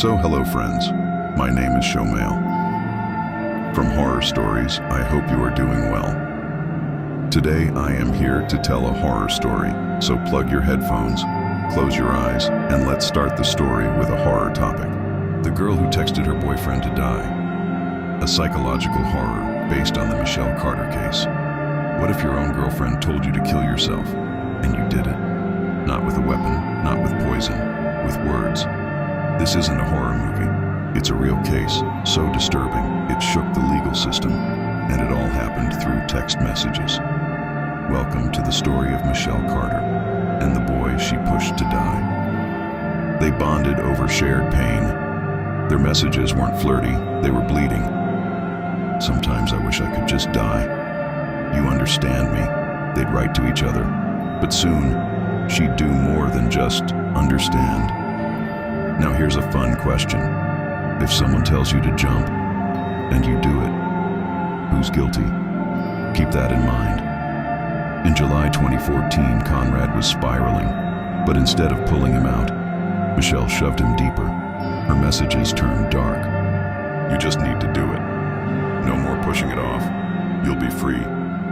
So hello friends, my name is Showmail. From Horror Stories, I hope you are doing well. Today I am here to tell a horror story, so plug your headphones, close your eyes, and let's start the story with a horror topic. The girl who texted her boyfriend to die. A psychological horror based on the Michelle Carter case. What if your own girlfriend told you to kill yourself, and you did it? Not with a weapon, not with poison, with words. This isn't a horror movie. It's a real case, so disturbing, it shook the legal system, and it all happened through text messages. Welcome to the story of Michelle Carter, and the boy she pushed to die. They bonded over shared pain. Their messages weren't flirty, they were bleeding. Sometimes I wish I could just die. You understand me, they'd write to each other. But soon, she'd do more than just understand. Now here's a fun question. If someone tells you to jump, and you do it, who's guilty? Keep that in mind. In July 2014, Conrad was spiraling, but instead of pulling him out, Michelle shoved him deeper. Her messages turned dark. You just need to do it. No more pushing it off. You'll be free.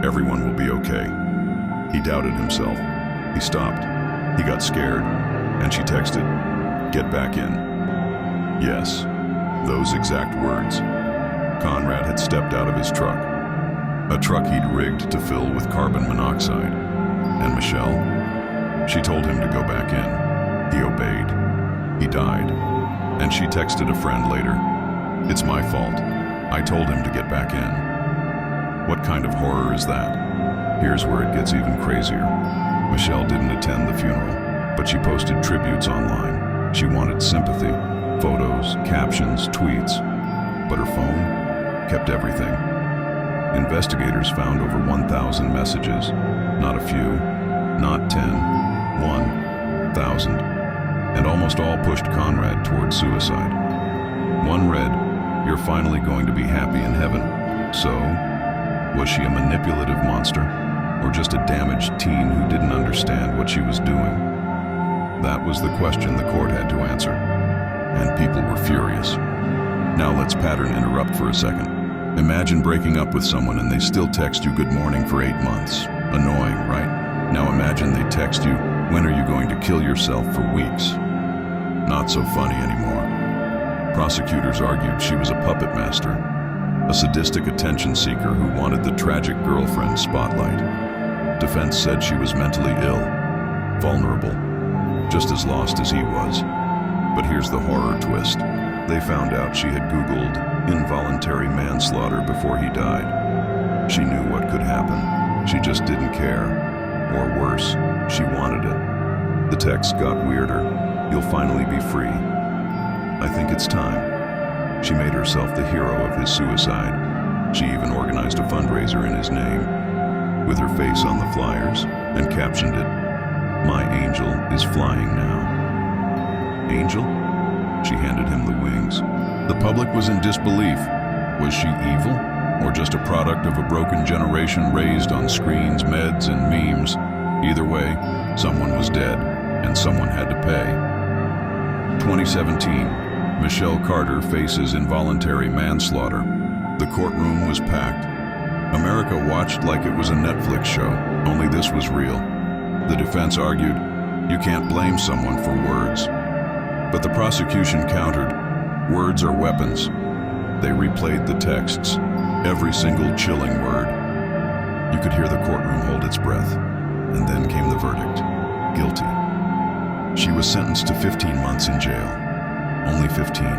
Everyone will be okay. He doubted himself. He stopped. He got scared, and she texted, "Get back in." Yes, those exact words. Conrad had stepped out of his truck, a truck he'd rigged to fill with carbon monoxide. And Michelle? She told him to go back in. He obeyed. He died. And she texted a friend later, "It's my fault. I told him to get back in." What kind of horror is that? Here's where it gets even crazier. Michelle didn't attend the funeral, but she posted tributes online. She wanted sympathy, photos, captions, tweets, but her phone kept everything. Investigators found over 1,000 messages, not a few, not 10, 1,000, and almost all pushed Conrad towards suicide. One read, "You're finally going to be happy in heaven." So, was she a manipulative monster, or just a damaged teen who didn't understand what she was doing? That was the question the court had to answer, and people were furious. Now let's pattern interrupt for a second. Imagine breaking up with someone and they still text you good morning for 8 months. Annoying, right? Now imagine they text you, "When are you going to kill yourself?" for weeks. Not so funny anymore. Prosecutors argued she was a puppet master, a sadistic attention seeker who wanted the tragic girlfriend spotlight. Defense said she was mentally ill, vulnerable, just as lost as he was. But here's the horror twist. They found out she had Googled involuntary manslaughter before he died. She knew what could happen. She just didn't care. Or worse, she wanted it. The text got weirder. "You'll finally be free. I think it's time." She made herself the hero of his suicide. She even organized a fundraiser in his name, with her face on the flyers, and captioned it, "My angel is flying now." Angel? She handed him the wings. The public was in disbelief. Was she evil, or just a product of a broken generation raised on screens, meds, and memes? Either way, someone was dead, and someone had to pay. 2017, Michelle Carter faces involuntary manslaughter. The courtroom was packed. America watched like it was a Netflix show, only this was real. The defense argued, "You can't blame someone for words." But the prosecution countered, "Words are weapons." They replayed the texts, every single chilling word. You could hear the courtroom hold its breath. And then came the verdict, guilty. She was sentenced to 15 months in jail. Only 15.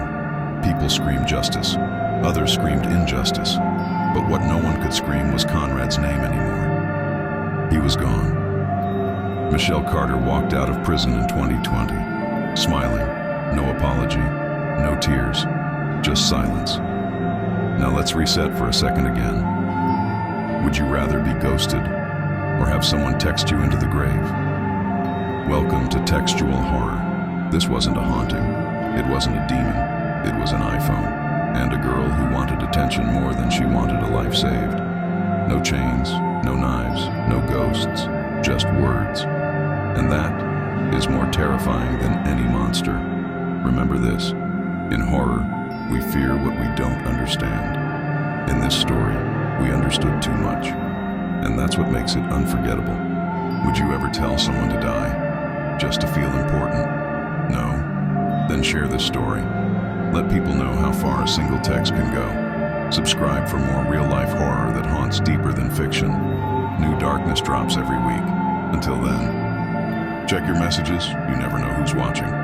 People screamed justice. Others screamed injustice. But what no one could scream was Conrad's name anymore. He was gone. Michelle Carter walked out of prison in 2020, smiling, no apology, no tears, just silence. Now let's reset for a second again. Would you rather be ghosted, or have someone text you into the grave? Welcome to textual horror. This wasn't a haunting, it wasn't a demon, it was an iPhone, and a girl who wanted attention more than she wanted a life saved. No chains, no knives, no ghosts, just words. And that is more terrifying than any monster. Remember this, In horror, we fear what we don't understand. In this story, we understood too much, and that's what makes it unforgettable. Would you ever tell someone to die, just to feel important? No? Then share this story. Let people know how far a single text can go. Subscribe for more real-life horror that haunts deeper than fiction. New darkness drops every week. Until then, check your messages. You never know who's watching.